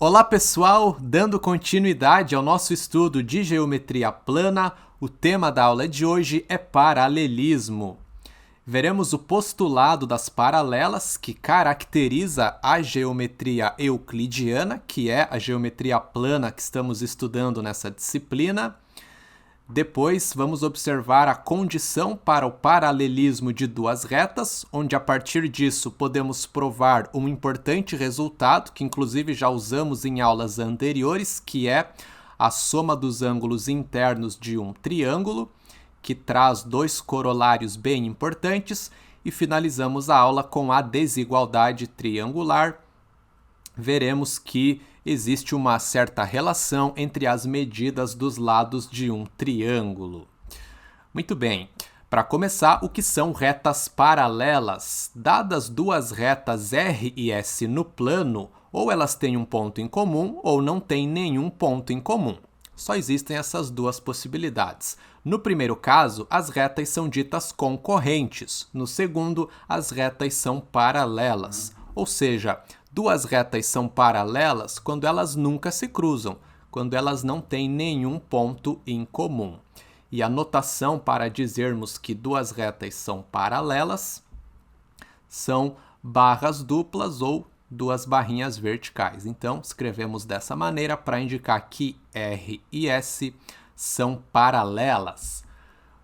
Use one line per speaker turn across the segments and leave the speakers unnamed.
Olá pessoal, dando continuidade ao nosso estudo de geometria plana, o tema da aula de hoje é paralelismo. Veremos o postulado das paralelas, que caracteriza a geometria euclidiana, que é a geometria plana que estamos estudando nessa disciplina. Depois, vamos observar a condição para o paralelismo de duas retas, onde a partir disso podemos provar um importante resultado, que inclusive já usamos em aulas anteriores, que é a soma dos ângulos internos de um triângulo, que traz dois corolários bem importantes, e finalizamos a aula com a desigualdade triangular. Veremos que existe uma certa relação entre as medidas dos lados de um triângulo. Muito bem, para começar, o que são retas paralelas? Dadas duas retas R e S no plano, ou elas têm um ponto em comum ou não têm nenhum ponto em comum. Só existem essas duas possibilidades. No primeiro caso, as retas são ditas concorrentes. No segundo, as retas são paralelas. Ou seja, duas retas são paralelas quando elas nunca se cruzam, quando elas não têm nenhum ponto em comum. E a notação para dizermos que duas retas são paralelas são barras duplas ou duas barrinhas verticais. Então, escrevemos dessa maneira para indicar que R e S são paralelas.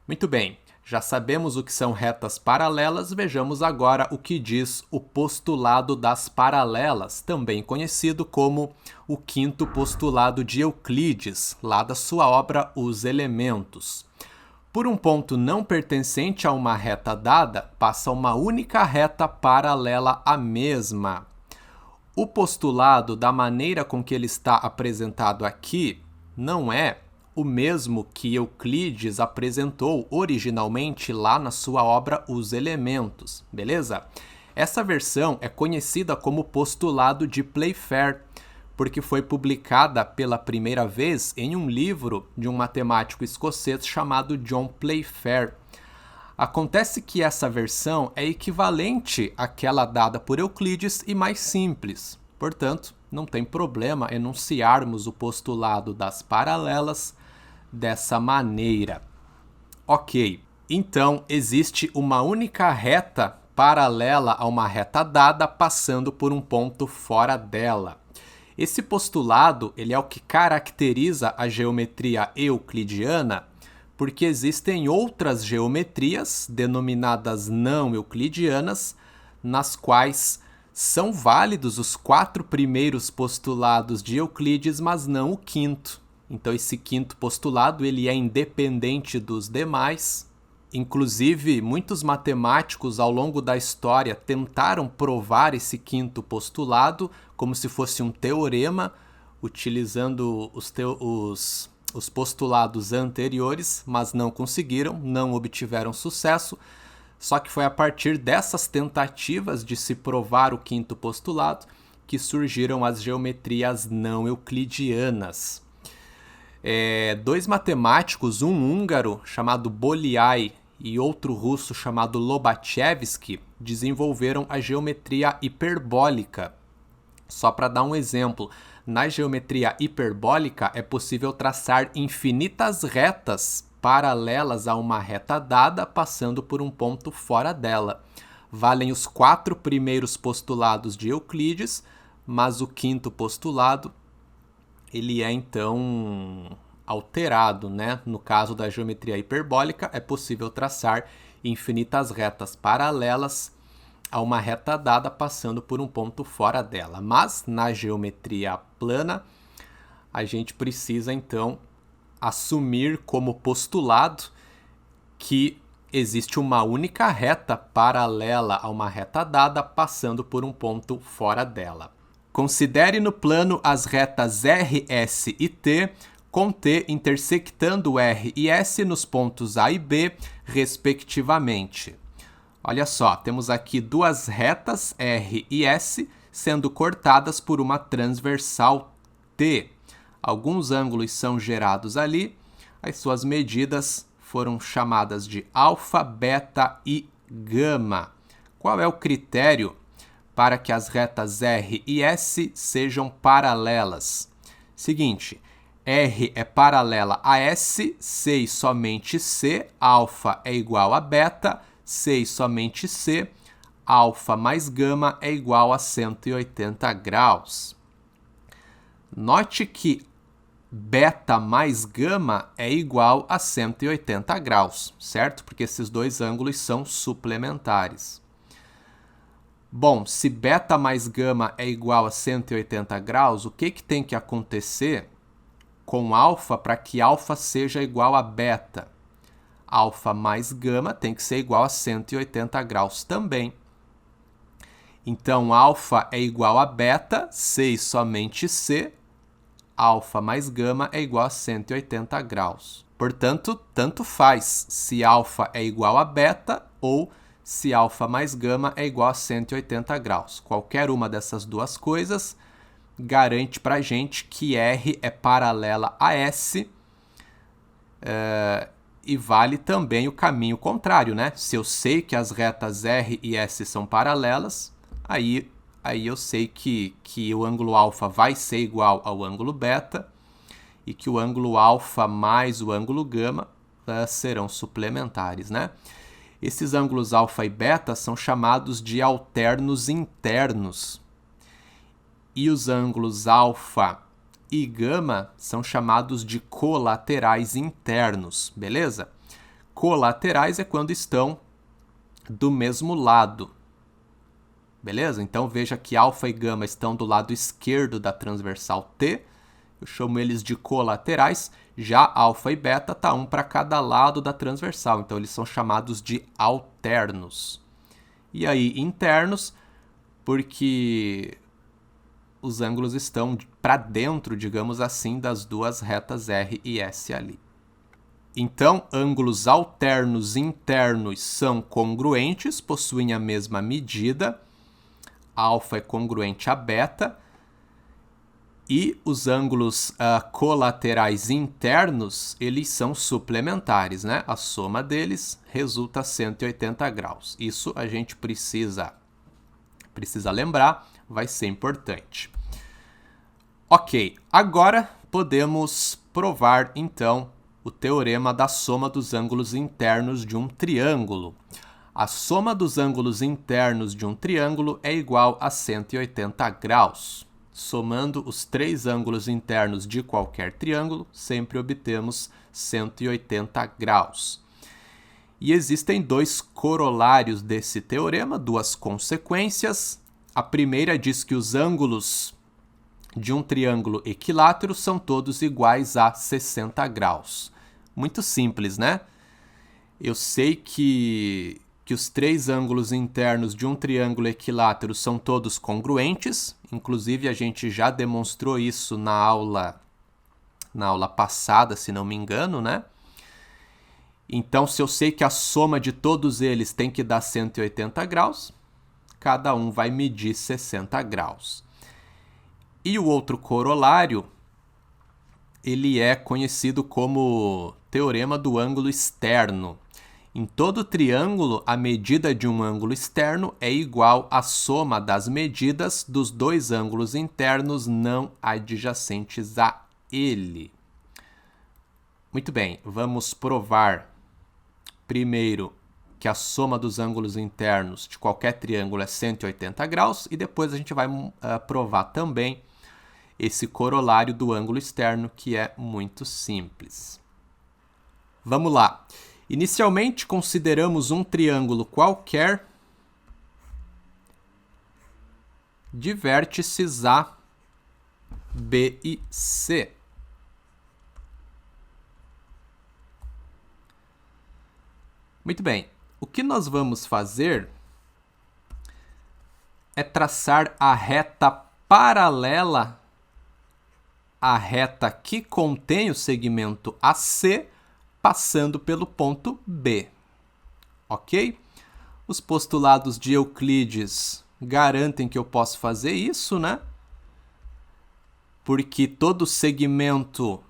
Muito bem. Já sabemos o que são retas paralelas, vejamos agora o que diz o postulado das paralelas, também conhecido como o quinto postulado de Euclides, lá da sua obra Os Elementos. Por um ponto não pertencente a uma reta dada, passa uma única reta paralela à mesma. O postulado, da maneira com que ele está apresentado aqui, não é o mesmo que Euclides apresentou originalmente lá na sua obra Os Elementos, beleza? Essa versão é conhecida como postulado de Playfair, porque foi publicada pela primeira vez em um livro de um matemático escocês chamado John Playfair. Acontece que essa versão é equivalente àquela dada por Euclides e mais simples. Portanto, não tem problema enunciarmos o postulado das paralelas dessa maneira. Ok, então existe uma única reta paralela a uma reta dada passando por um ponto fora dela. Esse postulado ele é o que caracteriza a geometria euclidiana, porque existem outras geometrias, denominadas não euclidianas, nas quais são válidos os 4 primeiros postulados de Euclides, mas não o quinto. Então esse quinto postulado ele é independente dos demais. Inclusive, muitos matemáticos ao longo da história tentaram provar esse quinto postulado como se fosse um teorema, utilizando os postulados anteriores, mas não conseguiram, não obtiveram sucesso. Só que foi a partir dessas tentativas de se provar o quinto postulado que surgiram as geometrias não euclidianas. Dois matemáticos, um húngaro chamado Bolyai e outro russo chamado Lobachevsky, desenvolveram a geometria hiperbólica. Só para dar um exemplo, na geometria hiperbólica é possível traçar infinitas retas paralelas a uma reta dada, passando por um ponto fora dela. Valem os 4 primeiros postulados de Euclides, mas o quinto postulado ele é então alterado, né? No caso da geometria hiperbólica, é possível traçar infinitas retas paralelas a uma reta dada passando por um ponto fora dela. Mas na geometria plana, a gente precisa então assumir como postulado que existe uma única reta paralela a uma reta dada passando por um ponto fora dela. Considere no plano as retas R, S e T, com T intersectando R e S nos pontos A e B, respectivamente. Olha só, temos aqui duas retas R e S sendo cortadas por uma transversal T. Alguns ângulos são gerados ali, as suas medidas foram chamadas de alfa, beta e gama. Qual é o critério para que as retas R e S sejam paralelas. Seguinte, R é paralela a S, C e somente C, alfa é igual a beta, C e somente C, alfa mais gama é igual a 180 graus. Note que beta mais gama é igual a 180 graus, certo? Porque esses dois ângulos são suplementares. Bom, se beta mais gama é igual a 180 graus, o que tem que acontecer com alfa para que alfa seja igual a beta? Alfa mais gama tem que ser igual a 180 graus também. Então, alfa é igual a beta, C e somente C, alfa mais gama é igual a 180 graus. Portanto, tanto faz se alfa é igual a beta ou se alfa mais gama é igual a 180 graus. Qualquer uma dessas duas coisas garante para a gente que R é paralela a S, e vale também o caminho contrário, né? Se eu sei que as retas R e S são paralelas, aí eu sei que o ângulo alfa vai ser igual ao ângulo beta e que o ângulo alfa mais o ângulo gama serão suplementares, né? Esses ângulos alfa e beta são chamados de alternos internos. E os ângulos alfa e gama são chamados de colaterais internos, beleza? Colaterais é quando estão do mesmo lado. Beleza? Então veja que alfa e gama estão do lado esquerdo da transversal T. Eu chamo eles de colaterais. Já alfa e beta tá um para cada lado da transversal. Então eles são chamados de alternos. E aí internos, porque os ângulos estão para dentro, digamos assim, das duas retas R e S ali. Então, ângulos alternos internos são congruentes, possuem a mesma medida. Alfa é congruente a beta, e os ângulos colaterais internos, eles são suplementares, né? A soma deles resulta 180 graus. Isso a gente precisa lembrar, vai ser importante. Ok, agora podemos provar, então, o teorema da soma dos ângulos internos de um triângulo. A soma dos ângulos internos de um triângulo é igual a 180 graus. Somando os três ângulos internos de qualquer triângulo, sempre obtemos 180 graus. E existem dois corolários desse teorema, duas consequências. A primeira diz que os ângulos de um triângulo equilátero são todos iguais a 60 graus. Muito simples, né? Eu sei que os três ângulos internos de um triângulo equilátero são todos congruentes. Inclusive, a gente já demonstrou isso na aula passada, se não me engano, né? Então, se eu sei que a soma de todos eles tem que dar 180 graus, cada um vai medir 60 graus. E o outro corolário, ele é conhecido como teorema do ângulo externo. Em todo triângulo, a medida de um ângulo externo é igual à soma das medidas dos dois ângulos internos não adjacentes a ele. Muito bem, vamos provar primeiro que a soma dos ângulos internos de qualquer triângulo é 180 graus e depois a gente vai provar também esse corolário do ângulo externo, que é muito simples. Vamos lá. Inicialmente, consideramos um triângulo qualquer de vértices A, B e C. Muito bem. O que nós vamos fazer é traçar a reta paralela à reta que contém o segmento AC, passando pelo ponto B, ok? Os postulados de Euclides garantem que eu posso fazer isso, né? Porque todo segmento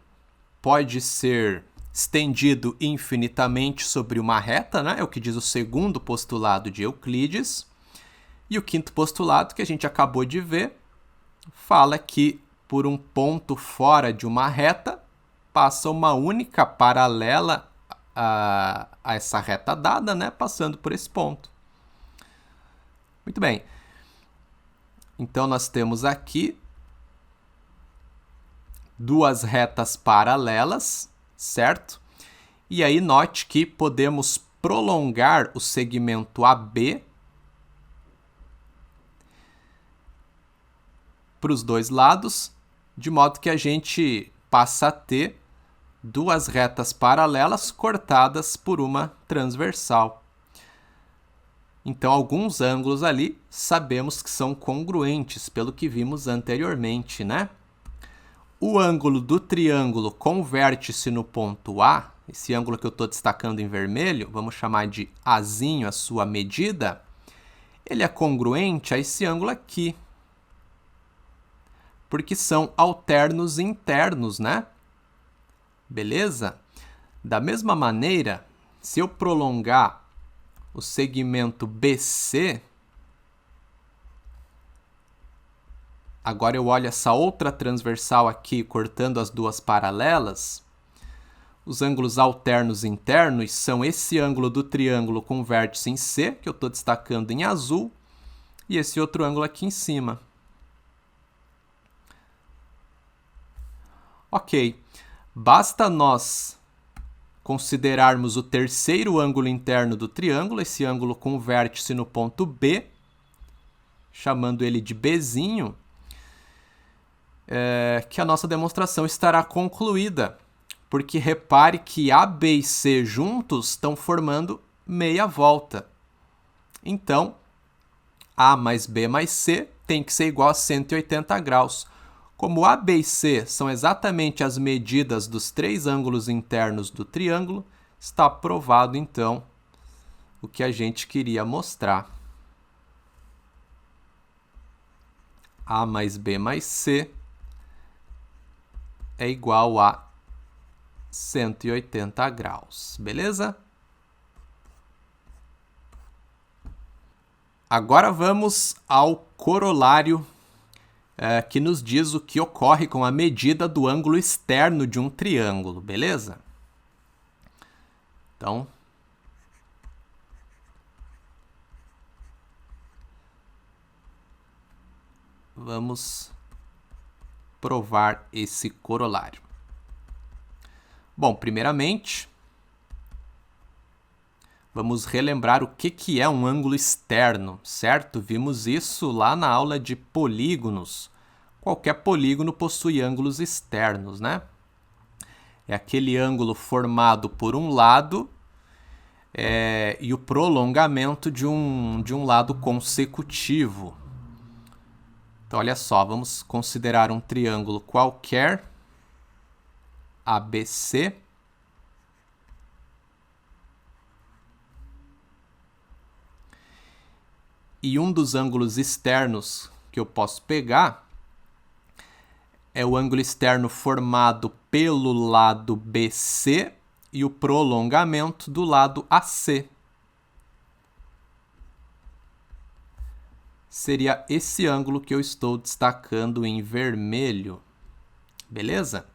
pode ser estendido infinitamente sobre uma reta, né? É o que diz o segundo postulado de Euclides. E o quinto postulado, que a gente acabou de ver, fala que por um ponto fora de uma reta, passa uma única paralela a essa reta dada, né, passando por esse ponto. Muito bem. Então, nós temos aqui duas retas paralelas, certo? E aí, note que podemos prolongar o segmento AB para os dois lados, de modo que a gente passa a ter duas retas paralelas cortadas por uma transversal. Então, alguns ângulos ali sabemos que são congruentes, pelo que vimos anteriormente, né? O ângulo do triângulo com vértice no ponto A, esse ângulo que eu estou destacando em vermelho, vamos chamar de Azinho, a sua medida, ele é congruente a esse ângulo aqui, porque são alternos internos, né? Beleza? Da mesma maneira, se eu prolongar o segmento BC, agora eu olho essa outra transversal aqui, cortando as duas paralelas, os ângulos alternos internos são esse ângulo do triângulo com vértice em C, que eu estou destacando em azul, e esse outro ângulo aqui em cima. Ok, basta nós considerarmos o terceiro ângulo interno do triângulo, esse ângulo com vértice no ponto B, chamando ele de Bzinho, que a nossa demonstração estará concluída, porque repare que A, B e C juntos estão formando meia volta. Então, A mais B mais C tem que ser igual a 180 graus. Como A, B e C são exatamente as medidas dos três ângulos internos do triângulo, está provado, então, o que a gente queria mostrar. A mais B mais C é igual a 180 graus, beleza? Agora vamos ao corolário que nos diz o que ocorre com a medida do ângulo externo de um triângulo, beleza? Então, vamos provar esse corolário. Bom, primeiramente, vamos relembrar o que é um ângulo externo, certo? Vimos isso lá na aula de polígonos. Qualquer polígono possui ângulos externos, né? É aquele ângulo formado por um lado e o prolongamento de um lado consecutivo. Então, olha só, vamos considerar um triângulo qualquer, ABC, e um dos ângulos externos que eu posso pegar é o ângulo externo formado pelo lado BC e o prolongamento do lado AC. Seria esse ângulo que eu estou destacando em vermelho, beleza?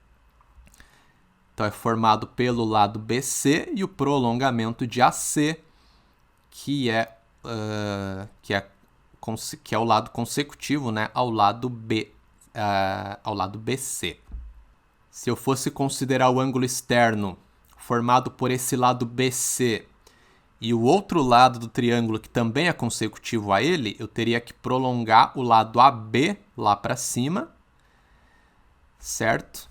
Então, é formado pelo lado BC e o prolongamento de AC, que é o lado consecutivo, né, ao lado BC. Se eu fosse considerar o ângulo externo formado por esse lado BC e o outro lado do triângulo que também é consecutivo a ele, eu teria que prolongar o lado AB lá para cima, certo?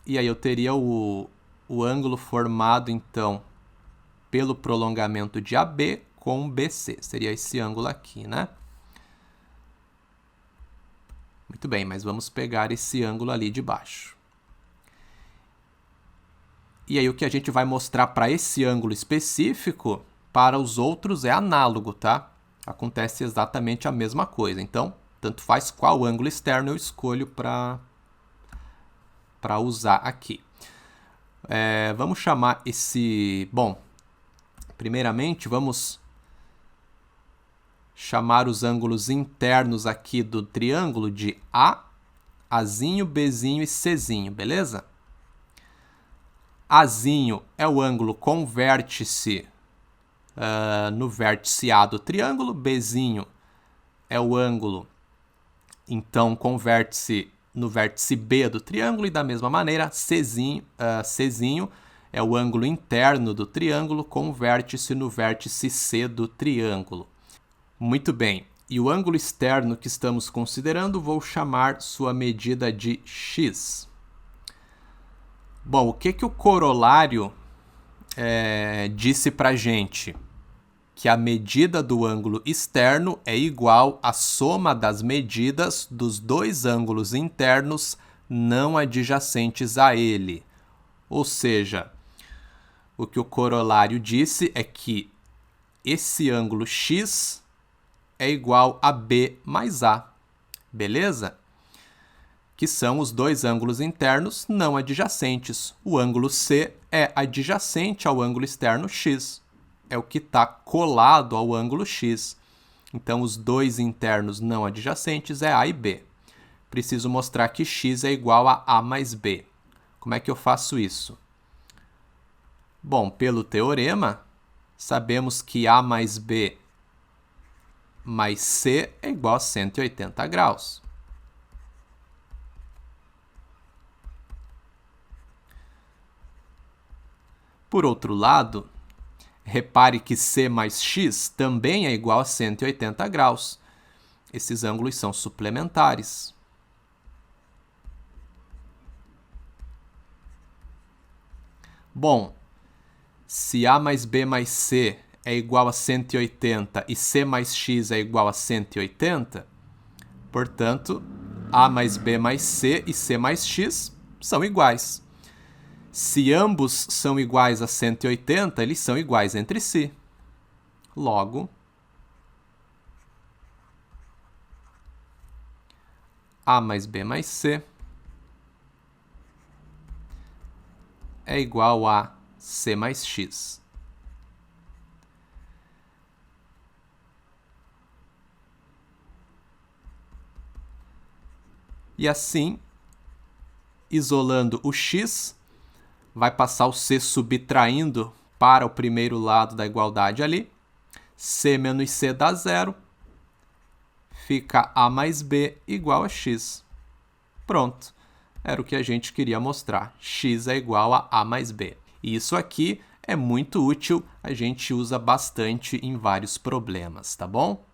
E aí eu teria o ângulo formado, então, pelo prolongamento de AB com BC. Seria esse ângulo aqui, né? Muito bem, mas vamos pegar esse ângulo ali de baixo. E aí o que a gente vai mostrar para esse ângulo específico, para os outros é análogo, tá? Acontece exatamente a mesma coisa. Então, tanto faz qual ângulo externo eu escolho para usar aqui. Vamos chamar esse... Bom, primeiramente vamos chamar os ângulos internos aqui do triângulo de A, Azinho, Bzinho e Czinho, beleza? Azinho é o ângulo com vértice no vértice A do triângulo, Bzinho é o ângulo, então, com vértice no vértice B do triângulo, e da mesma maneira, Czinho é o ângulo interno do triângulo com vértice no vértice C do triângulo. Muito bem, e o ângulo externo que estamos considerando, vou chamar sua medida de x. Bom, o que o corolário disse para a gente? Que a medida do ângulo externo é igual à soma das medidas dos dois ângulos internos não adjacentes a ele. Ou seja, o que o corolário disse é que esse ângulo x é igual a B mais A, beleza? Que são os dois ângulos internos não adjacentes. O ângulo C é adjacente ao ângulo externo x. É o que está colado ao ângulo x. Então, os dois internos não adjacentes é A e B. Preciso mostrar que x é igual a A mais B. Como é que eu faço isso? Bom, pelo teorema, sabemos que A mais B mais C é igual a 180 graus. Por outro lado, repare que C mais X também é igual a 180 graus. Esses ângulos são suplementares. Bom, se A mais B mais C é igual a 180 e C mais X é igual a 180, portanto, A mais B mais C e C mais X são iguais. Se ambos são iguais a 180, eles são iguais entre si. Logo, A mais B mais C é igual a C mais X. E assim, isolando o x, vai passar o C subtraindo para o primeiro lado da igualdade ali. C menos C dá zero. Fica A mais B igual a x. Pronto. Era o que a gente queria mostrar. X é igual a A mais B. E isso aqui é muito útil. A gente usa bastante em vários problemas, tá bom?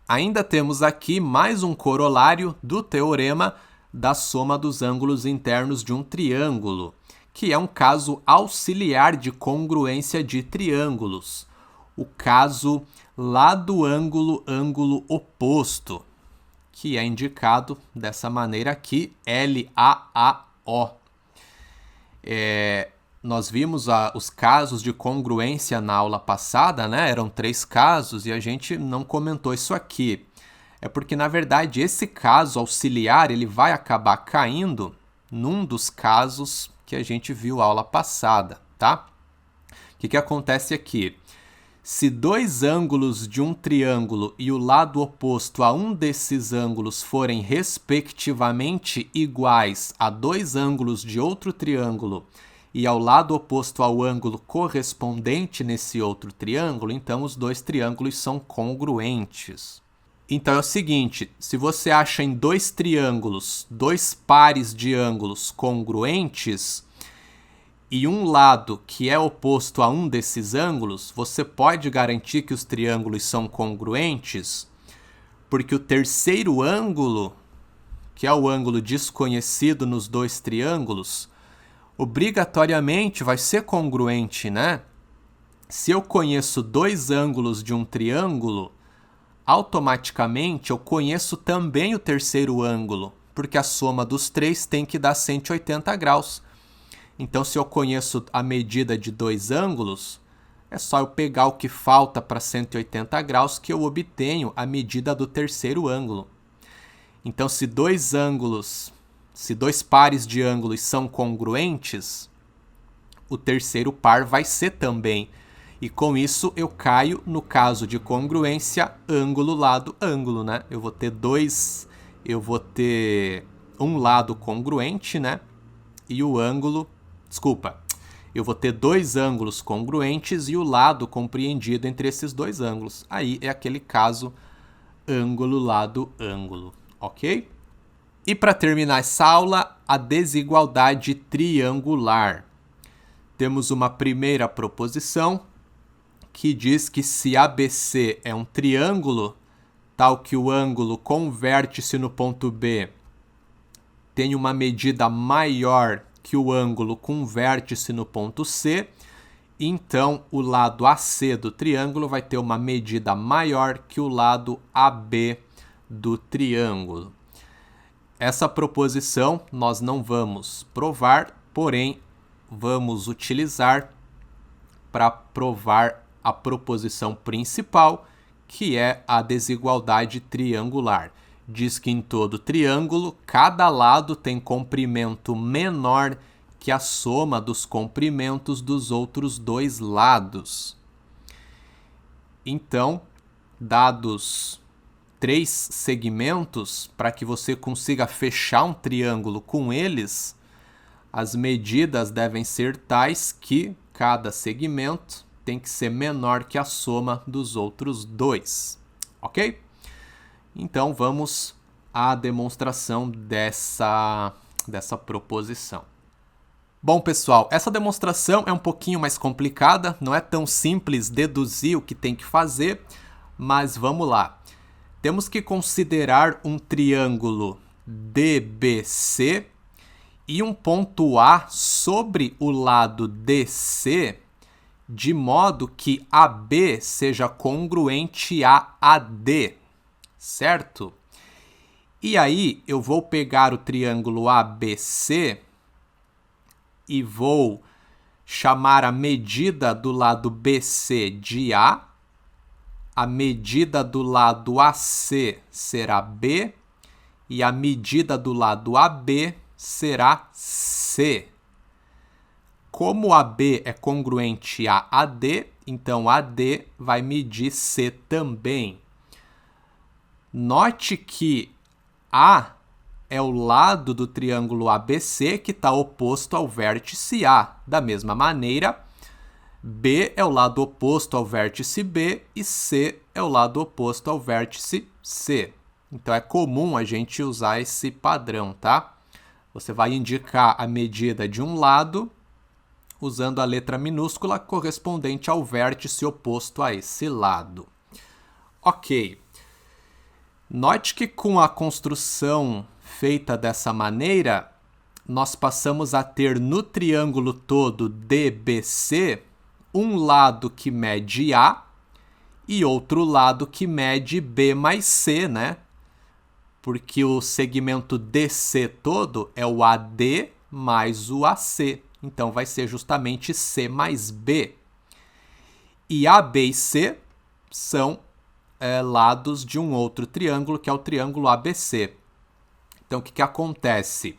Ainda temos aqui mais um corolário do teorema da soma dos ângulos internos de um triângulo, que é um caso auxiliar de congruência de triângulos. O caso lado ângulo oposto, que é indicado dessa maneira aqui, LAAO. Nós vimos os casos de congruência na aula passada, né? Eram 3 casos e a gente não comentou isso aqui. É porque, na verdade, esse caso auxiliar ele vai acabar caindo num dos casos que a gente viu na aula passada, tá? O que acontece aqui? Se dois ângulos de um triângulo e o lado oposto a um desses ângulos forem respectivamente iguais a dois ângulos de outro triângulo e ao lado oposto ao ângulo correspondente nesse outro triângulo, então os dois triângulos são congruentes. Então é o seguinte, se você acha em dois triângulos, dois pares de ângulos congruentes, e um lado que é oposto a um desses ângulos, você pode garantir que os triângulos são congruentes, porque o terceiro ângulo, que é o ângulo desconhecido nos dois triângulos, obrigatoriamente vai ser congruente, né? Se eu conheço dois ângulos de um triângulo, automaticamente eu conheço também o terceiro ângulo, porque a soma dos três tem que dar 180 graus. Então, se eu conheço a medida de dois ângulos, é só eu pegar o que falta para 180 graus que eu obtenho a medida do terceiro ângulo. Então, se dois pares de ângulos são congruentes, o terceiro par vai ser também. E com isso eu caio no caso de congruência ângulo, lado, ângulo, né? Eu vou ter um lado congruente, né? E o ângulo, eu vou ter dois ângulos congruentes e o lado compreendido entre esses dois ângulos. Aí é aquele caso ângulo, lado, ângulo, ok? E para terminar essa aula, a desigualdade triangular. Temos uma primeira proposição que diz que se ABC é um triângulo, tal que o ângulo com vértice no ponto B tem uma medida maior que o ângulo com vértice no ponto C, então o lado AC do triângulo vai ter uma medida maior que o lado AB do triângulo. Essa proposição nós não vamos provar, porém vamos utilizar para provar a proposição principal, que é a desigualdade triangular. Diz que em todo triângulo, cada lado tem comprimento menor que a soma dos comprimentos dos outros dois lados. Então, dados 3 segmentos, para que você consiga fechar um triângulo com eles, as medidas devem ser tais que cada segmento tem que ser menor que a soma dos outros dois, ok? Então vamos à demonstração dessa proposição. Bom, pessoal, essa demonstração é um pouquinho mais complicada, não é tão simples deduzir o que tem que fazer, mas vamos lá. Temos que considerar um triângulo DBC e um ponto A sobre o lado DC, de modo que AB seja congruente a AD, certo? E aí eu vou pegar o triângulo ABC e vou chamar a medida do lado BC de A, a medida do lado AC será B e a medida do lado AB será C. Como AB é congruente a AD, então AD vai medir C também. Note que A é o lado do triângulo ABC que está oposto ao vértice A. Da mesma maneira, B é o lado oposto ao vértice B e C é o lado oposto ao vértice C. Então é comum a gente usar esse padrão, tá? Você vai indicar a medida de um lado usando a letra minúscula correspondente ao vértice oposto a esse lado. Ok. Note que com a construção feita dessa maneira, nós passamos a ter no triângulo todo DBC um lado que mede A e outro lado que mede B mais C, né? Porque o segmento DC todo é o AD mais o AC. Então, vai ser justamente C mais B. E A, B e C são lados de um outro triângulo, que é o triângulo ABC. Então, o que acontece?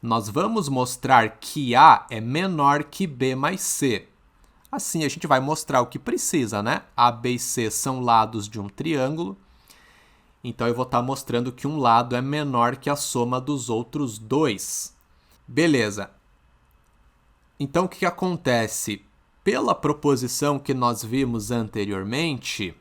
Nós vamos mostrar que A é menor que B mais C. Assim, a gente vai mostrar o que precisa, né? A, B e C são lados de um triângulo. Então, eu vou estar mostrando que um lado é menor que a soma dos outros dois. Beleza. Então, o que acontece? Pela proposição que nós vimos anteriormente,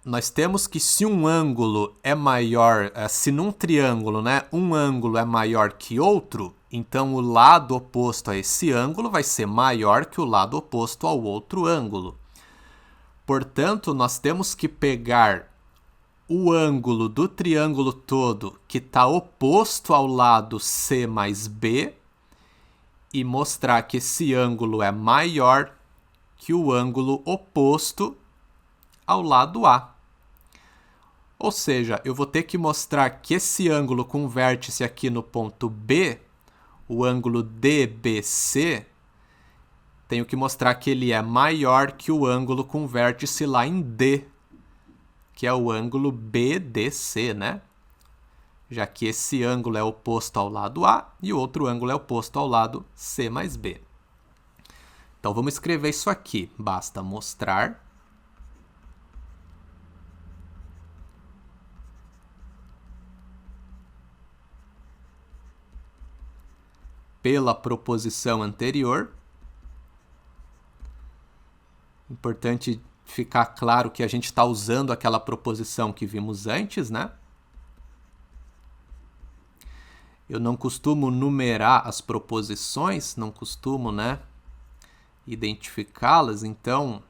nós temos que se um ângulo é maior, se num triângulo, né, um ângulo é maior que outro, então o lado oposto a esse ângulo vai ser maior que o lado oposto ao outro ângulo. Portanto, nós temos que pegar o ângulo do triângulo todo que está oposto ao lado C mais B e mostrar que esse ângulo é maior que o ângulo oposto ao lado A. Ou seja, eu vou ter que mostrar que esse ângulo com vértice aqui no ponto B, o ângulo DBC, tenho que mostrar que ele é maior que o ângulo com vértice lá em D, que é o ângulo BDC, né? Já que esse ângulo é oposto ao lado A e o outro ângulo é oposto ao lado C mais B. Então vamos escrever isso aqui. Basta mostrar pela proposição anterior. Importante ficar claro que a gente está usando aquela proposição que vimos antes, né? Eu não costumo numerar as proposições, não costumo, né, identificá-las, então,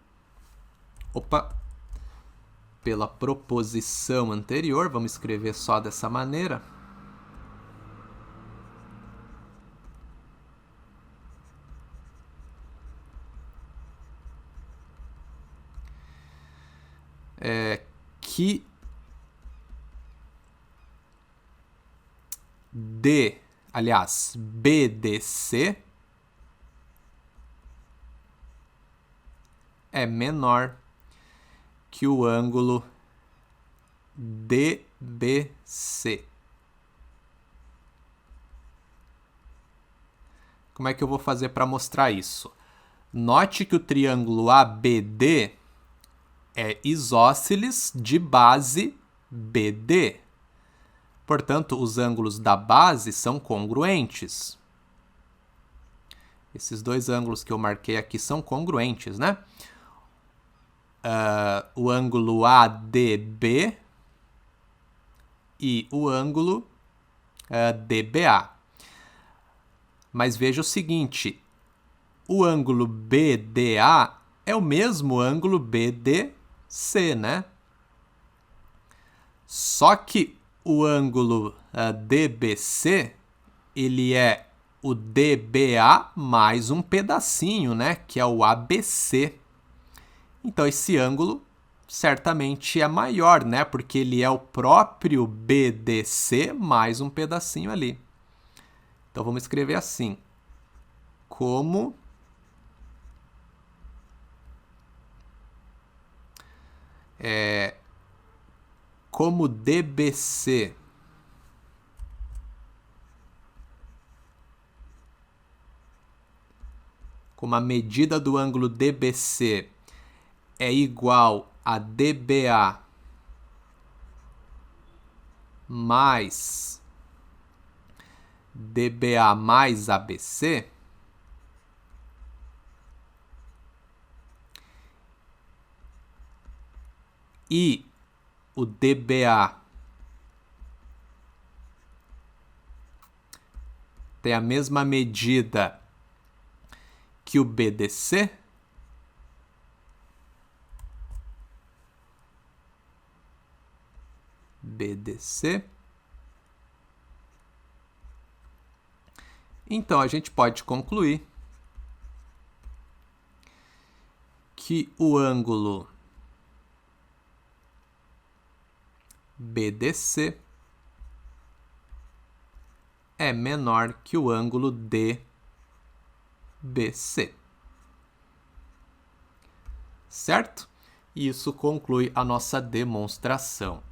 pela proposição anterior, vamos escrever só dessa maneira. Que BDC é menor que o ângulo DBC. Como é que eu vou fazer para mostrar isso? Note que o triângulo ABD é isósceles de base BD. Portanto, os ângulos da base são congruentes. Esses dois ângulos que eu marquei aqui são congruentes, né? O ângulo ADB e o ângulo DBA. Mas veja o seguinte, o ângulo BDA é o mesmo ângulo BDC, né? Só que o ângulo DBC, ele é o DBA mais um pedacinho, né? Que é o ABC. Então, esse ângulo certamente é maior, né? Porque ele é o próprio BDC mais um pedacinho ali. Então, vamos escrever assim. Como DBC como a medida do ângulo DBC é igual a DBA mais ABC, e o DBA tem a mesma medida que o BDC, então a gente pode concluir que o ângulo BDC é menor que o ângulo DBC. Certo? E isso conclui a nossa demonstração.